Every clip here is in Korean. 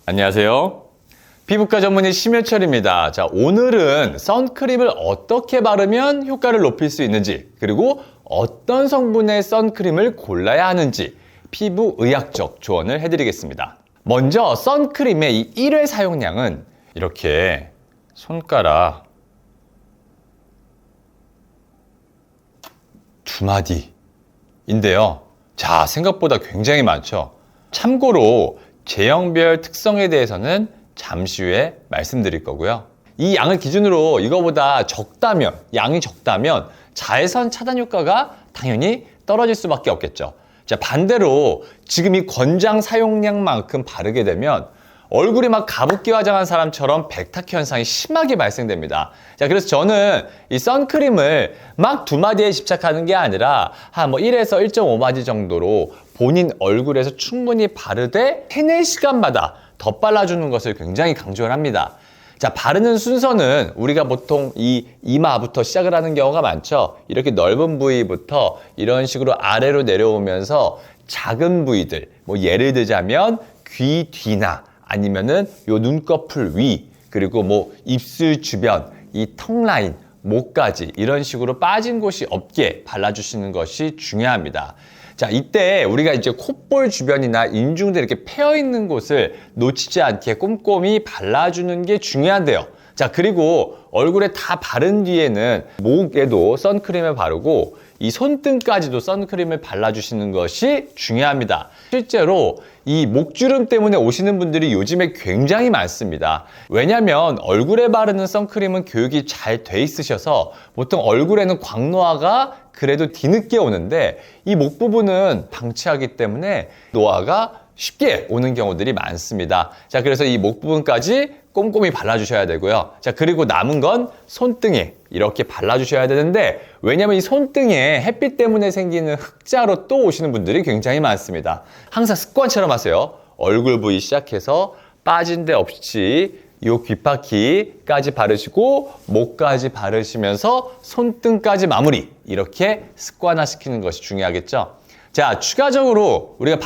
안녕하세요. 피부과 전문의 심효철입니다. 자, 오늘은 선크림을 어떻게 바르면 효과를 높일 수 있는지, 그리고 어떤 성분의 선크림을 골라야 하는지 피부 의학적 조언을 해드리겠습니다. 먼저 선크림의 이 1회 사용량은 이렇게 손가락 2마디인데요. 자, 생각보다 굉장히 많죠. 참고로 제형별 특성에 대해서는 잠시 후에 말씀드릴 거고요. 이 양을 기준으로 이거보다 양이 적다면 자외선 차단 효과가 당연히 떨어질 수밖에 없겠죠. 자, 반대로 지금 이 권장 사용량만큼 바르게 되면 얼굴이 막 가습기 화장한 사람처럼 백탁 현상이 심하게 발생됩니다. 자, 그래서 저는 이 선크림을 막 2마디에 집착하는 게 아니라 한 1에서 1.5마디 정도로 본인 얼굴에서 충분히 바르되 3-4시간마다 덧발라주는 것을 굉장히 강조를 합니다. 자, 바르는 순서는 우리가 보통 이 이마부터 시작을 하는 경우가 많죠. 이렇게 넓은 부위부터 이런 식으로 아래로 내려오면서 작은 부위들, 예를 들자면 귀 뒤나 아니면은 요 눈꺼풀 위, 그리고 입술 주변, 이 턱 라인, 목까지 이런 식으로 빠진 곳이 없게 발라주시는 것이 중요합니다. 자, 이때 우리가 이제 콧볼 주변이나 인중들 이렇게 패여 있는 곳을 놓치지 않게 꼼꼼히 발라주는 게 중요한데요. 자, 그리고 얼굴에 다 바른 뒤에는 목에도 선크림을 바르고 이 손등까지도 선크림을 발라주시는 것이 중요합니다. 실제로 이 목주름 때문에 오시는 분들이 요즘에 굉장히 많습니다. 왜냐면 얼굴에 바르는 선크림은 교육이 잘 돼 있으셔서 보통 얼굴에는 광노화가 그래도 뒤늦게 오는데 이 목 부분은 방치하기 때문에 노화가 쉽게 오는 경우들이 많습니다. 자, 그래서 이 목 부분까지 꼼꼼히 발라주셔야 되고요. 자, 그리고 남은 건 손등에 이렇게 발라주셔야 되는데, 왜냐면 이 손등에 햇빛 때문에 생기는 흑자로 또 오시는 분들이 굉장히 많습니다. 항상 습관처럼 하세요. 얼굴 부위 시작해서 빠진 데 없이 요 귓바퀴까지 바르시고 목까지 바르시면서 손등까지 마무리, 이렇게 습관화시키는 것이 중요하겠죠. 자, 추가적으로 우리가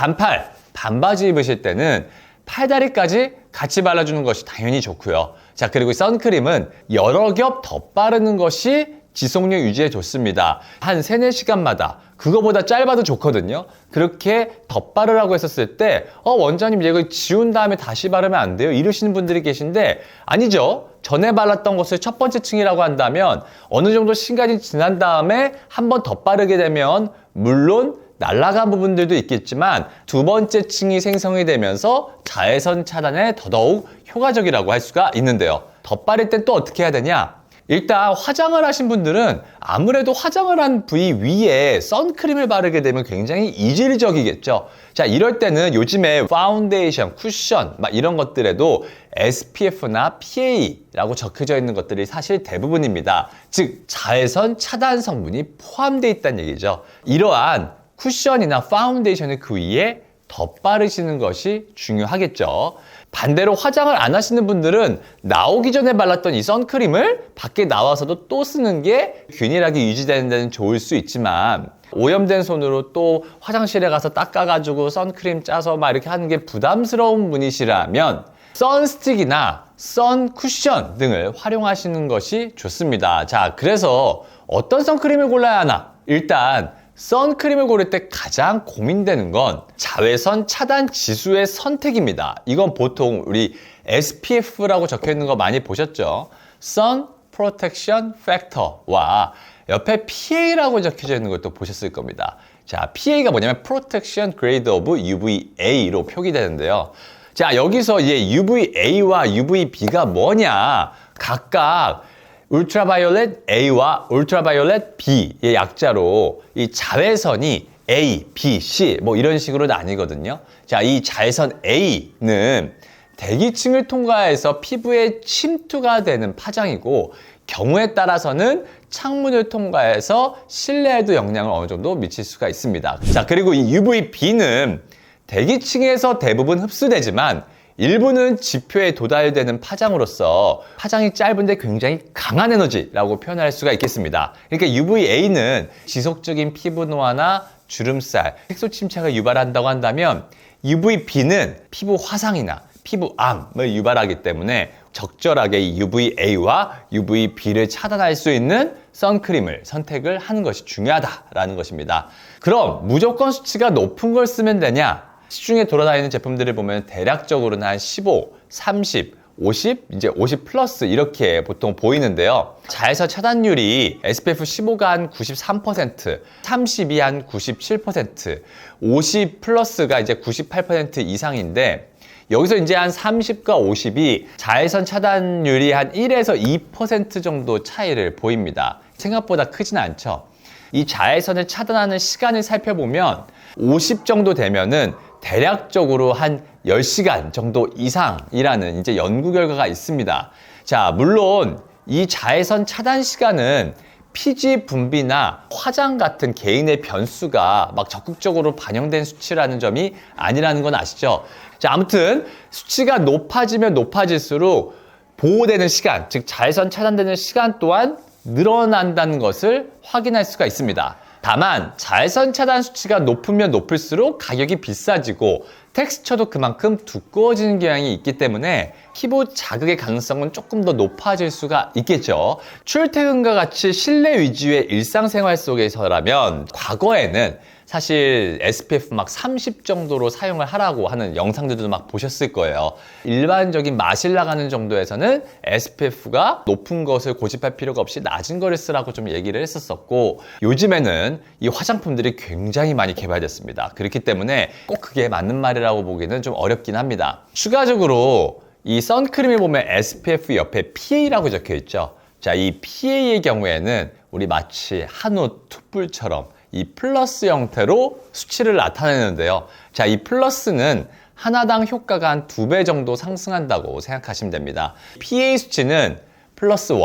반바지 입으실 때는 팔다리까지 같이 발라주는 것이 당연히 좋고요. 자, 그리고 선크림은 여러 겹 덧바르는 것이 지속력 유지에 좋습니다. 한 3-4시간마다, 그거보다 짧아도 좋거든요. 그렇게 덧바르라고 했었을 때 원장님 이거 지운 다음에 다시 바르면 안 돼요? 이러시는 분들이 계신데, 아니죠. 전에 발랐던 것을 첫 번째 층이라고 한다면 어느 정도 시간이 지난 다음에 한번 덧바르게 되면 물론 날아간 부분들도 있겠지만 두 번째 층이 생성이 되면서 자외선 차단에 더더욱 효과적이라고 할 수가 있는데요. 덧바를 땐 또 어떻게 해야 되냐? 일단 화장을 하신 분들은 아무래도 화장을 한 부위 위에 선크림을 바르게 되면 굉장히 이질적이겠죠. 자, 이럴 때는 요즘에 파운데이션, 쿠션 이런 것들에도 SPF나 PA라고 적혀져 있는 것들이 사실 대부분입니다. 즉 자외선 차단 성분이 포함되어 있다는 얘기죠. 이러한 쿠션이나 파운데이션을 그 위에 덧바르시는 것이 중요하겠죠. 반대로 화장을 안 하시는 분들은 나오기 전에 발랐던 이 선크림을 밖에 나와서도 또 쓰는 게 균일하게 유지되는 데는 좋을 수 있지만, 오염된 손으로 또 화장실에 가서 닦아가지고 선크림 짜서 이렇게 하는 게 부담스러운 분이시라면 선스틱이나 선쿠션 등을 활용하시는 것이 좋습니다. 자, 그래서 어떤 선크림을 골라야 하나? 일단 선크림을 고를 때 가장 고민되는 건 자외선 차단 지수의 선택입니다. 이건 보통 우리 SPF라고 적혀 있는 거 많이 보셨죠? Sun Protection Factor와 옆에 PA라고 적혀져 있는 것도 보셨을 겁니다. 자, PA가 뭐냐면 Protection Grade of UVA로 표기되는데요. 자, 여기서 이제 UVA와 UVB가 뭐냐? 각각 울트라바이올렛 A와 울트라바이올렛 B의 약자로 이 자외선이 A, B, C 이런 식으로 나뉘거든요. 자, 이 자외선 A는 대기층을 통과해서 피부에 침투가 되는 파장이고, 경우에 따라서는 창문을 통과해서 실내에도 영향을 어느 정도 미칠 수가 있습니다. 자, 그리고 이 UVB는 대기층에서 대부분 흡수되지만 일부는 지표에 도달되는 파장으로서 파장이 짧은데 굉장히 강한 에너지라고 표현할 수가 있겠습니다. 그러니까 UVA는 지속적인 피부 노화나 주름살, 색소 침착을 유발한다고 한다면 UVB는 피부 화상이나 피부암을 유발하기 때문에 적절하게 이 UVA와 UVB를 차단할 수 있는 선크림을 선택을 하는 것이 중요하다라는 것입니다. 그럼 무조건 수치가 높은 걸 쓰면 되냐? 시중에 돌아다니는 제품들을 보면 대략적으로는 한 15, 30, 50, 이제 50 플러스 이렇게 보통 보이는데요. 자외선 차단율이 SPF 15가 한 93%, 30이 한 97%, 50 플러스가 이제 98% 이상인데 여기서 이제 한 30과 50이 자외선 차단율이 한 1에서 2% 정도 차이를 보입니다. 생각보다 크진 않죠. 이 자외선을 차단하는 시간을 살펴보면 50 정도 되면은 대략적으로 한 10시간 정도 이상이라는 이제 연구 결과가 있습니다. 자, 물론 이 자외선 차단 시간은 피지 분비나 화장 같은 개인의 변수가 막 적극적으로 반영된 수치라는 점이 아니라는 건 아시죠? 자, 아무튼 수치가 높아지면 높아질수록 보호되는 시간, 즉 자외선 차단되는 시간 또한 늘어난다는 것을 확인할 수가 있습니다. 다만 자외선 차단 수치가 높으면 높을수록 가격이 비싸지고 텍스처도 그만큼 두꺼워지는 경향이 있기 때문에 피부 자극의 가능성은 조금 더 높아질 수가 있겠죠. 출퇴근과 같이 실내 위주의 일상생활 속에서라면 과거에는 사실 SPF 막 30 정도로 사용을 하라고 하는 영상들도 막 보셨을 거예요. 일반적인 마실 나가는 정도에서는 SPF가 높은 것을 고집할 필요가 없이 낮은 거를 쓰라고 좀 얘기를 했었었고, 요즘에는 이 화장품들이 굉장히 많이 개발됐습니다. 그렇기 때문에 꼭 그게 맞는 말이라고 보기는 좀 어렵긴 합니다. 추가적으로 이 선크림에 보면 SPF 옆에 PA라고 적혀 있죠. 자, 이 PA의 경우에는 우리 마치 한우 툭불처럼 이 플러스 형태로 수치를 나타내는데요. 자, 이 플러스는 하나당 효과가 한 2배 정도 상승한다고 생각하시면 됩니다. PA 수치는 플러스 1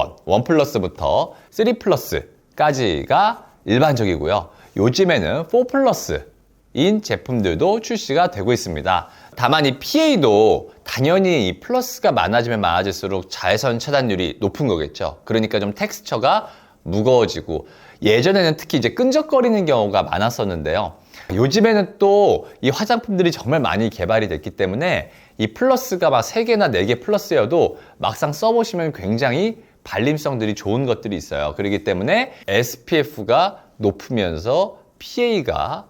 플러스부터 3 플러스까지가 일반적이고요. 요즘에는 4 플러스인 제품들도 출시가 되고 있습니다. 다만 이 PA도 당연히 이 플러스가 많아지면 많아질수록 자외선 차단율이 높은 거겠죠. 그러니까 좀 텍스처가 무거워지고, 예전에는 특히 이제 끈적거리는 경우가 많았었는데요. 요즘에는 또 이 화장품들이 정말 많이 개발이 됐기 때문에 이 플러스가 막 3개나 4개 플러스여도 막상 써보시면 굉장히 발림성들이 좋은 것들이 있어요. 그렇기 때문에 SPF가 높으면서 PA가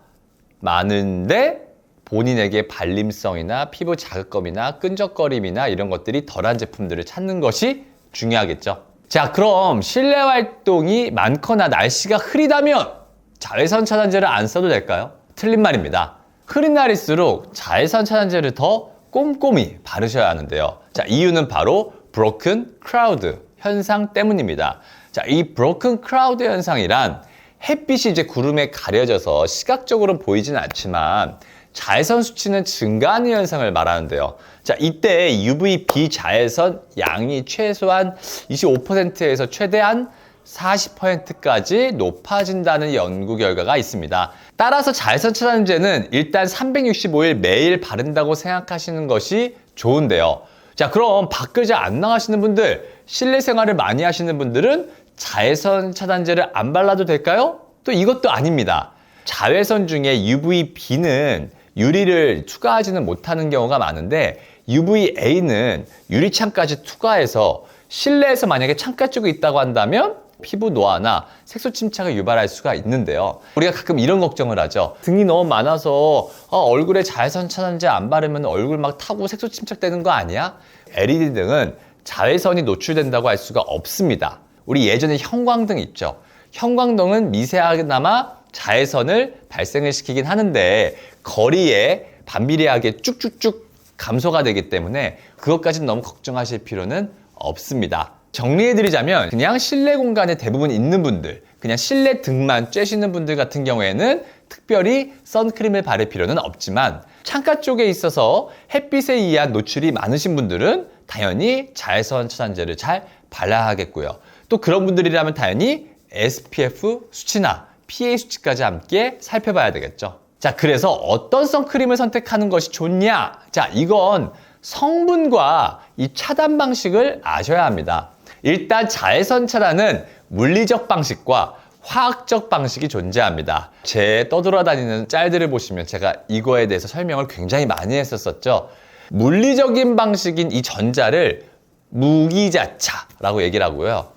많은데 본인에게 발림성이나 피부 자극감이나 끈적거림이나 이런 것들이 덜한 제품들을 찾는 것이 중요하겠죠. 자, 그럼 실내 활동이 많거나 날씨가 흐리다면 자외선 차단제를 안 써도 될까요? 틀린 말입니다. 흐린 날일수록 자외선 차단제를 더 꼼꼼히 바르셔야 하는데요. 자, 이유는 바로 broken cloud 현상 때문입니다. 자, 이 broken cloud 현상이란 햇빛이 이제 구름에 가려져서 시각적으로는 보이진 않지만 자외선 수치는 증가하는 현상을 말하는데요. 자, 이때 UVB 자외선 양이 최소한 25%에서 최대한 40%까지 높아진다는 연구 결과가 있습니다. 따라서 자외선 차단제는 일단 365일 매일 바른다고 생각하시는 것이 좋은데요. 자, 그럼 밖을 잘 안 나가시는 분들, 실내 생활을 많이 하시는 분들은 자외선 차단제를 안 발라도 될까요? 또 이것도 아닙니다. 자외선 중에 UVB는 유리를 투과하지는 못하는 경우가 많은데 UVA는 유리창까지 투과해서 실내에서 만약에 창가 쪽에 있다고 한다면 피부 노화나 색소 침착을 유발할 수가 있는데요. 우리가 가끔 이런 걱정을 하죠. 등이 너무 많아서 얼굴에 자외선 차단제 안 바르면 얼굴 막 타고 색소 침착되는 거 아니야? LED 등은 자외선이 노출된다고 할 수가 없습니다. 우리 예전에 형광등 있죠. 형광등은 미세하게나마 자외선을 발생을 시키긴 하는데 거리에 반비례하게 쭉쭉쭉 감소가 되기 때문에 그것까지는 너무 걱정하실 필요는 없습니다. 정리해드리자면 그냥 실내 공간에 대부분 있는 분들, 그냥 실내 등만 쬐시는 분들 같은 경우에는 특별히 선크림을 바를 필요는 없지만 창가 쪽에 있어서 햇빛에 의한 노출이 많으신 분들은 당연히 자외선 차단제를 잘 발라야 하겠고요. 또 그런 분들이라면 당연히 SPF 수치나 PA 수치까지 함께 살펴봐야 되겠죠. 자, 그래서 어떤 선크림을 선택하는 것이 좋냐? 자, 이건 성분과 이 차단 방식을 아셔야 합니다. 일단 자외선 차단은 물리적 방식과 화학적 방식이 존재합니다. 제 떠돌아다니는 짤들을 보시면 제가 이거에 대해서 설명을 굉장히 많이 했었죠. 물리적인 방식인 이 전자를 무기자차라고 얘기를 하고요.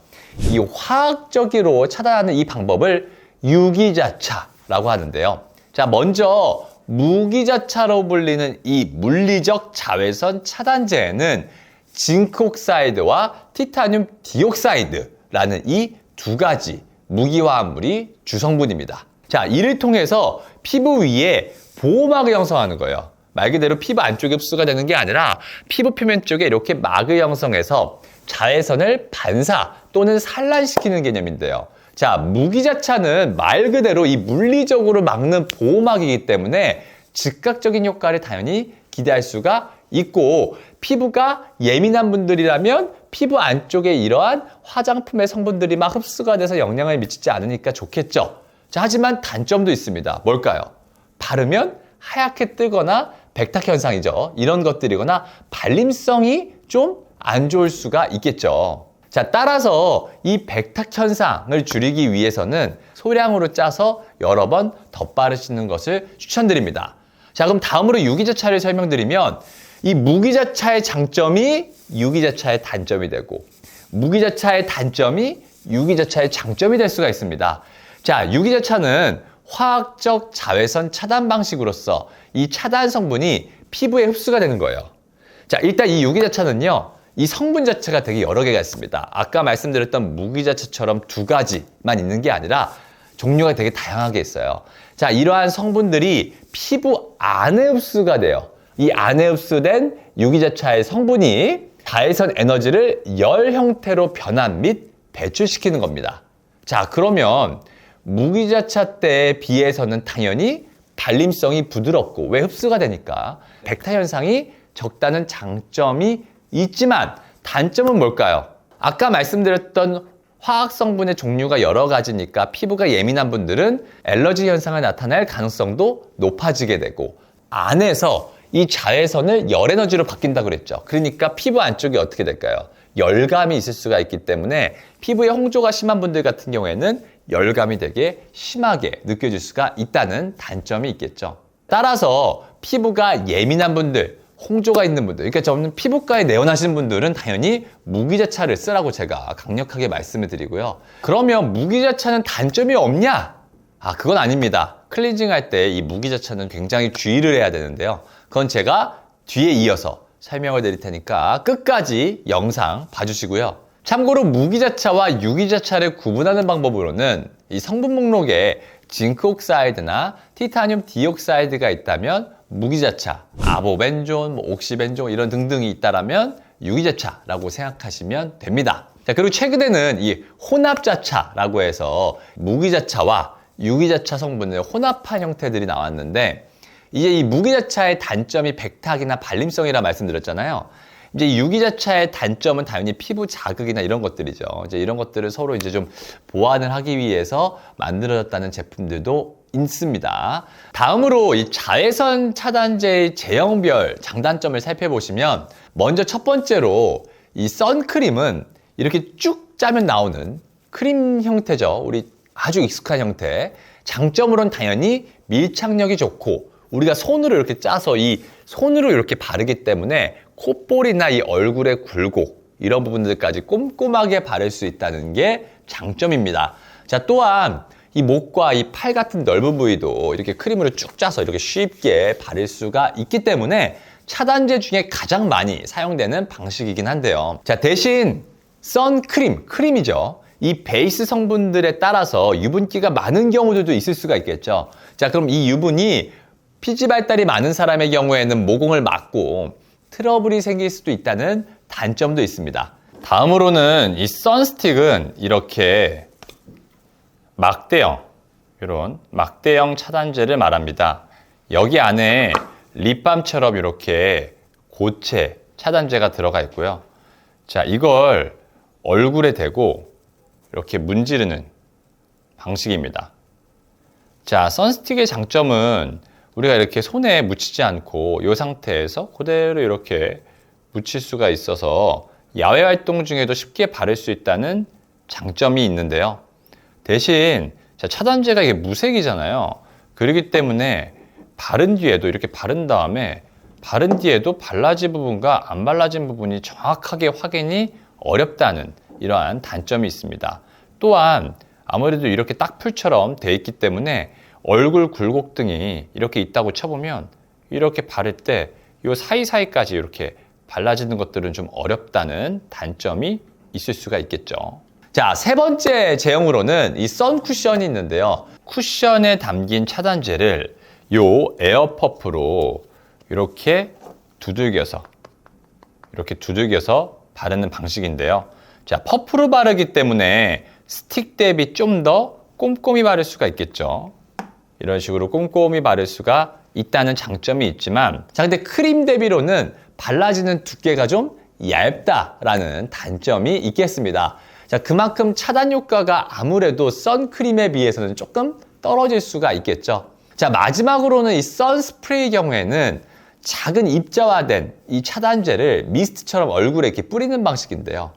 이 화학적으로 차단하는 이 방법을 유기자차라고 하는데요. 자, 먼저 무기자차로 불리는 이 물리적 자외선 차단제에는 징크옥사이드와 티타늄 디옥사이드라는 이 두 가지 무기화합물이 주성분입니다. 자, 이를 통해서 피부 위에 보호막을 형성하는 거예요. 말 그대로 피부 안쪽에 흡수가 되는 게 아니라 피부 표면 쪽에 이렇게 막을 형성해서 자외선을 반사 또는 산란시키는 개념인데요. 자, 무기자차는 말 그대로 이 물리적으로 막는 보호막이기 때문에 즉각적인 효과를 당연히 기대할 수가 있고, 피부가 예민한 분들이라면 피부 안쪽에 이러한 화장품의 성분들이 막 흡수가 돼서 영향을 미치지 않으니까 좋겠죠. 자, 하지만 단점도 있습니다. 뭘까요? 바르면 하얗게 뜨거나 백탁 현상이죠. 이런 것들이거나 발림성이 좀 안 좋을 수가 있겠죠. 자, 따라서 이 백탁 현상을 줄이기 위해서는 소량으로 짜서 여러 번 덧바르시는 것을 추천드립니다. 자, 그럼 다음으로 유기자차를 설명드리면, 이 무기자차의 장점이 유기자차의 단점이 되고, 무기자차의 단점이 유기자차의 장점이 될 수가 있습니다. 자, 유기자차는 화학적 자외선 차단 방식으로서 이 차단 성분이 피부에 흡수가 되는 거예요. 자, 일단 이 유기자차는요, 이 성분 자체가 되게 여러 개가 있습니다. 아까 말씀드렸던 무기자차처럼 두 가지만 있는 게 아니라 종류가 되게 다양하게 있어요. 자, 이러한 성분들이 피부 안에 흡수가 돼요. 이 안에 흡수된 유기자차의 성분이 자외선 에너지를 열 형태로 변환 및 배출시키는 겁니다. 자, 그러면 무기자차 때에 비해서는 당연히 발림성이 부드럽고, 왜 흡수가 되니까 백타 현상이 적다는 장점이 있지만 단점은 뭘까요? 아까 말씀드렸던 화학 성분의 종류가 여러 가지니까 피부가 예민한 분들은 알러지 현상을 나타낼 가능성도 높아지게 되고, 안에서 이 자외선을 열 에너지로 바뀐다고 그랬죠. 그러니까 피부 안쪽이 어떻게 될까요? 열감이 있을 수가 있기 때문에 피부에 홍조가 심한 분들 같은 경우에는 열감이 되게 심하게 느껴질 수가 있다는 단점이 있겠죠. 따라서 피부가 예민한 분들, 홍조가 있는 분들, 그러니까 저는 피부과에 내원하시는 분들은 당연히 무기자차를 쓰라고 제가 강력하게 말씀을 드리고요. 그러면 무기자차는 단점이 없냐? 아, 그건 아닙니다. 클렌징 할 때 이 무기자차는 굉장히 주의를 해야 되는데요. 그건 제가 뒤에 이어서 설명을 드릴 테니까 끝까지 영상 봐주시고요. 참고로 무기자차와 유기자차를 구분하는 방법으로는 이 성분 목록에 징크옥사이드나 티타늄 디옥사이드가 있다면 무기자차, 아보벤존, 옥시벤존 이런 등등이 있다라면 유기자차라고 생각하시면 됩니다. 자, 그리고 최근에는 이 혼합자차라고 해서 무기자차와 유기자차 성분을 혼합한 형태들이 나왔는데, 이제 이 무기자차의 단점이 백탁이나 발림성이라 말씀드렸잖아요. 이제 유기자차의 단점은 당연히 피부 자극이나 이런 것들이죠. 이제 이런 것들을 서로 이제 좀 보완을 하기 위해서 만들어졌다는 제품들도 있습니다. 다음으로 이 자외선 차단제의 제형별 장단점을 살펴보시면, 먼저 첫 번째로 이 선크림은 이렇게 쭉 짜면 나오는 크림 형태죠. 우리 아주 익숙한 형태. 장점으로는 당연히 밀착력이 좋고, 우리가 손으로 이렇게 짜서 이 손으로 이렇게 바르기 때문에 콧볼이나 이 얼굴의 굴곡 이런 부분들까지 꼼꼼하게 바를 수 있다는 게 장점입니다. 자, 또한 이 목과 이 팔 같은 넓은 부위도 이렇게 크림으로 쭉 짜서 이렇게 쉽게 바를 수가 있기 때문에 차단제 중에 가장 많이 사용되는 방식이긴 한데요. 자, 대신 선크림, 크림이죠. 이 베이스 성분들에 따라서 유분기가 많은 경우들도 있을 수가 있겠죠. 자, 그럼 이 유분이 피지 발달이 많은 사람의 경우에는 모공을 막고 트러블이 생길 수도 있다는 단점도 있습니다. 다음으로는 이 선스틱은 이렇게 막대형, 이런 막대형 차단제를 말합니다. 여기 안에 립밤처럼 이렇게 고체 차단제가 들어가 있고요. 자, 이걸 얼굴에 대고 이렇게 문지르는 방식입니다. 자, 선스틱의 장점은 우리가 이렇게 손에 묻히지 않고 이 상태에서 그대로 이렇게 묻힐 수가 있어서 야외 활동 중에도 쉽게 바를 수 있다는 장점이 있는데요. 대신 차단제가 이게 무색이잖아요. 그렇기 때문에 바른 뒤에도 이렇게 바른 다음에 바른 뒤에도 발라진 부분과 안 발라진 부분이 정확하게 확인이 어렵다는 이러한 단점이 있습니다. 또한 아무래도 이렇게 딱풀처럼 돼 있기 때문에 얼굴 굴곡등이 이렇게 있다고 쳐보면 이렇게 바를 때 이 사이사이까지 이렇게 발라지는 것들은 좀 어렵다는 단점이 있을 수가 있겠죠. 자, 세 번째 제형으로는 이 선 쿠션이 있는데요. 쿠션에 담긴 차단제를 요 에어퍼프로 이렇게 두들겨서 바르는 방식인데요. 자, 퍼프로 바르기 때문에 스틱 대비 좀 더 꼼꼼히 바를 수가 있겠죠. 이런 식으로 꼼꼼히 바를 수가 있다는 장점이 있지만, 자, 근데 크림 대비로는 발라지는 두께가 좀 얇다라는 단점이 있겠습니다. 자, 그만큼 차단 효과가 아무래도 선크림에 비해서는 조금 떨어질 수가 있겠죠. 자, 마지막으로는 이 선스프레이 경우에는 작은 입자화된 이 차단제를 미스트처럼 얼굴에 이렇게 뿌리는 방식인데요.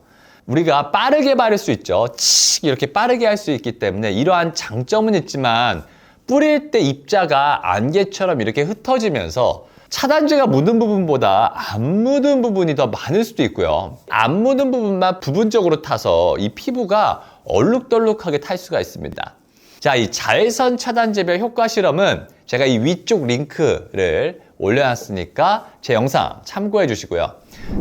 우리가 빠르게 바를 수 있죠. 칙 이렇게 빠르게 할 수 있기 때문에 이러한 장점은 있지만 뿌릴 때 입자가 안개처럼 이렇게 흩어지면서 차단제가 묻은 부분보다 안 묻은 부분이 더 많을 수도 있고요. 안 묻은 부분만 부분적으로 타서 이 피부가 얼룩덜룩하게 탈 수가 있습니다. 자, 이 자외선 차단제별 효과 실험은 제가 이 위쪽 링크를 올려놨으니까 제 영상 참고해 주시고요.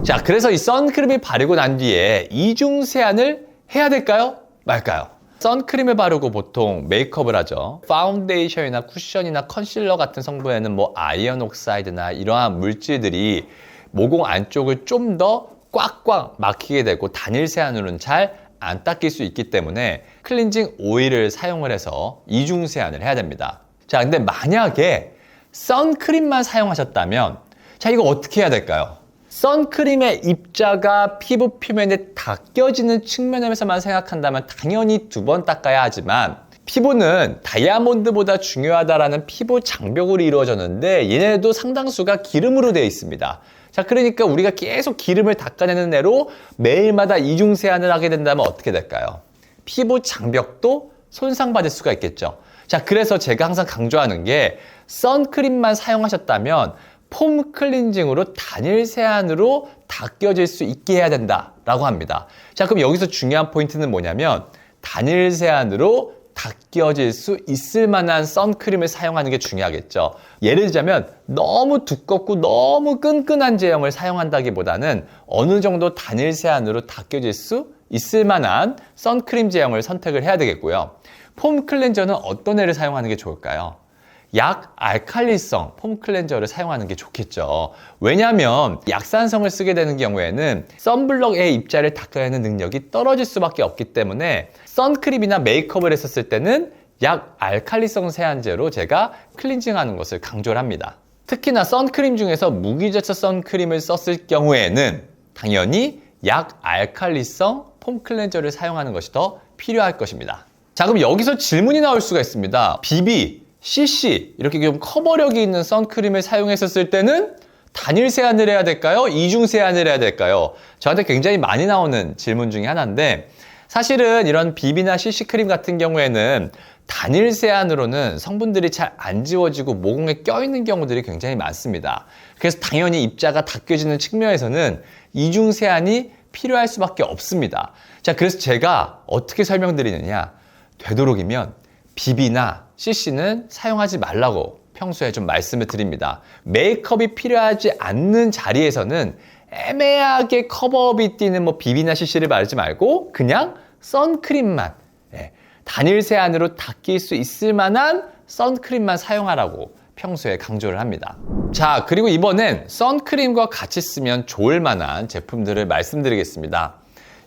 자, 그래서 이 선크림을 바르고 난 뒤에 이중 세안을 해야 될까요? 말까요? 선크림을 바르고 보통 메이크업을 하죠. 파운데이션이나 쿠션이나 컨실러 같은 성분에는 뭐 아이언 옥사이드나 이러한 물질들이 모공 안쪽을 좀 더 꽉꽉 막히게 되고 단일 세안으로는 잘 안 닦일 수 있기 때문에 클렌징 오일을 사용을 해서 이중 세안을 해야 됩니다. 자, 근데 만약에 선크림만 사용하셨다면, 자, 이거 어떻게 해야 될까요? 선크림의 입자가 피부 표면에 닦여지는 측면에서만 생각한다면 당연히 2번 닦아야 하지만, 피부는 다이아몬드보다 중요하다라는 피부 장벽으로 이루어졌는데 얘네도 상당수가 기름으로 되어 있습니다. 자, 그러니까 우리가 계속 기름을 닦아내는 애로 매일마다 이중 세안을 하게 된다면 어떻게 될까요? 피부 장벽도 손상받을 수가 있겠죠. 자, 그래서 제가 항상 강조하는 게 선크림만 사용하셨다면 폼 클렌징으로 단일 세안으로 닦여질 수 있게 해야 된다라고 합니다. 자, 그럼 여기서 중요한 포인트는 뭐냐면 단일 세안으로 닦여질 수 있을 만한 선크림을 사용하는 게 중요하겠죠. 예를 들자면 너무 두껍고 너무 끈끈한 제형을 사용한다기보다는 어느 정도 단일 세안으로 닦여질 수 있을 만한 선크림 제형을 선택을 해야 되겠고요. 폼 클렌저는 어떤 애를 사용하는 게 좋을까요? 약 알칼리성 폼 클렌저를 사용하는 게 좋겠죠. 왜냐하면 약산성을 쓰게 되는 경우에는 선블럭의 입자를 닦아내는 능력이 떨어질 수밖에 없기 때문에 선크림이나 메이크업을 했었을 때는 약 알칼리성 세안제로 제가 클렌징하는 것을 강조를 합니다. 특히나 선크림 중에서 무기질적 선크림을 썼을 경우에는 당연히 약 알칼리성 폼 클렌저를 사용하는 것이 더 필요할 것입니다. 자, 그럼 여기서 질문이 나올 수가 있습니다. BB, CC 이렇게 좀 커버력이 있는 선크림을 사용했었을 때는 단일 세안을 해야 될까요? 이중 세안을 해야 될까요? 저한테 굉장히 많이 나오는 질문 중에 하나인데, 사실은 이런 BB나 CC 크림 같은 경우에는 단일 세안으로는 성분들이 잘 안 지워지고 모공에 껴있는 경우들이 굉장히 많습니다. 그래서 당연히 입자가 닦여지는 측면에서는 이중 세안이 필요할 수밖에 없습니다. 자, 그래서 제가 어떻게 설명드리느냐, 되도록이면 BB나 CC는 사용하지 말라고 평소에 좀 말씀을 드립니다. 메이크업이 필요하지 않는 자리에서는 애매하게 커버업이 띄는 뭐 BB나 CC를 바르지 말고 그냥 선크림만, 단일 세안으로 닦일 수 있을 만한 선크림만 사용하라고 평소에 강조를 합니다. 자, 그리고 이번엔 선크림과 같이 쓰면 좋을 만한 제품들을 말씀드리겠습니다.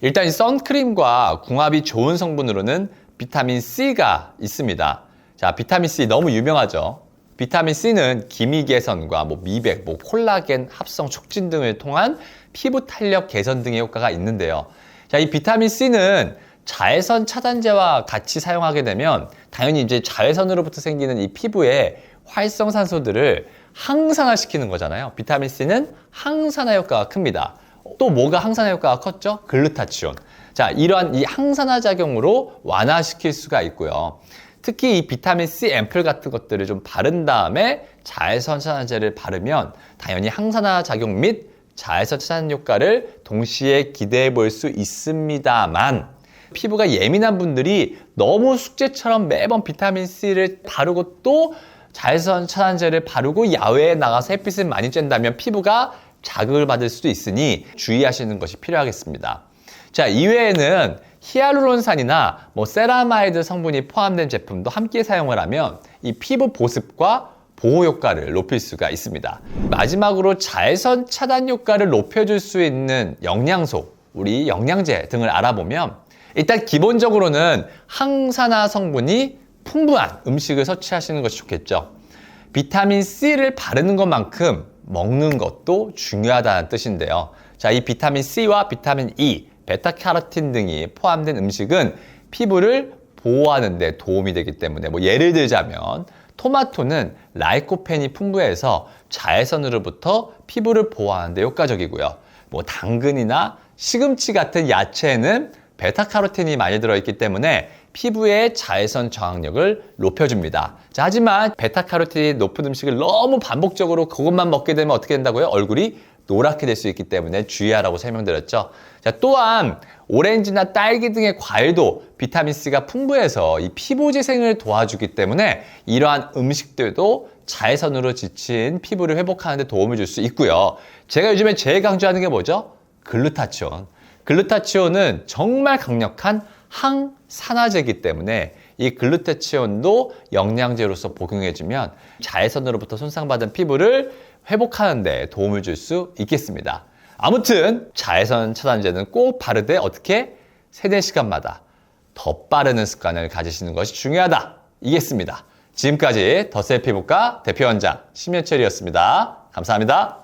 일단 이 선크림과 궁합이 좋은 성분으로는 비타민 C가 있습니다. 자, 비타민 C 너무 유명하죠. 비타민 C는 기미 개선과 미백, 콜라겐 합성 촉진 등을 통한 피부 탄력 개선 등의 효과가 있는데요. 자, 이 비타민 C는 자외선 차단제와 같이 사용하게 되면 당연히 이제 자외선으로부터 생기는 이 피부의 활성산소들을 항산화시키는 거잖아요. 비타민 C는 항산화 효과가 큽니다. 또 뭐가 항산화 효과가 컸죠? 글루타치온. 자, 이러한 이 항산화 작용으로 완화시킬 수가 있고요. 특히 이 비타민 C 앰플 같은 것들을 좀 바른 다음에 자외선 차단제를 바르면 당연히 항산화 작용 및 자외선 차단 효과를 동시에 기대해 볼 수 있습니다만, 피부가 예민한 분들이 너무 숙제처럼 매번 비타민 C를 바르고 또 자외선 차단제를 바르고 야외에 나가서 햇빛을 많이 쬐다면 피부가 자극을 받을 수도 있으니 주의하시는 것이 필요하겠습니다. 자, 이외에는 히알루론산이나 세라마이드 성분이 포함된 제품도 함께 사용을 하면 이 피부 보습과 보호 효과를 높일 수가 있습니다. 마지막으로 자외선 차단 효과를 높여줄 수 있는 영양소, 우리 영양제 등을 알아보면 일단 기본적으로는 항산화 성분이 풍부한 음식을 섭취하시는 것이 좋겠죠. 비타민 C를 바르는 것만큼 먹는 것도 중요하다는 뜻인데요. 자, 이 비타민 C와 비타민 E, 베타카로틴 등이 포함된 음식은 피부를 보호하는 데 도움이 되기 때문에 예를 들자면 토마토는 라이코펜이 풍부해서 자외선으로부터 피부를 보호하는 데 효과적이고요. 당근이나 시금치 같은 야채에는 베타카로틴이 많이 들어있기 때문에 피부의 자외선 저항력을 높여줍니다. 자, 하지만 베타카로틴이 높은 음식을 너무 반복적으로 그것만 먹게 되면 어떻게 된다고요? 얼굴이 노랗게 될 수 있기 때문에 주의하라고 설명드렸죠. 자, 또한 오렌지나 딸기 등의 과일도 비타민C가 풍부해서 이 피부 재생을 도와주기 때문에 이러한 음식들도 자외선으로 지친 피부를 회복하는 데 도움을 줄 수 있고요. 제가 요즘에 제일 강조하는 게 뭐죠? 글루타치온. 글루타치온은 정말 강력한 항산화제이기 때문에 이 글루타치온도 영양제로서 복용해주면 자외선으로부터 손상받은 피부를 회복하는 데 도움을 줄 수 있겠습니다. 아무튼 자외선 차단제는 꼭 바르되 어떻게? 3-4시간마다 더 바르는 습관을 가지시는 것이 중요하다. 이겠습니다. 지금까지 더셀 피부과 대표원장 심연철이었습니다. 감사합니다.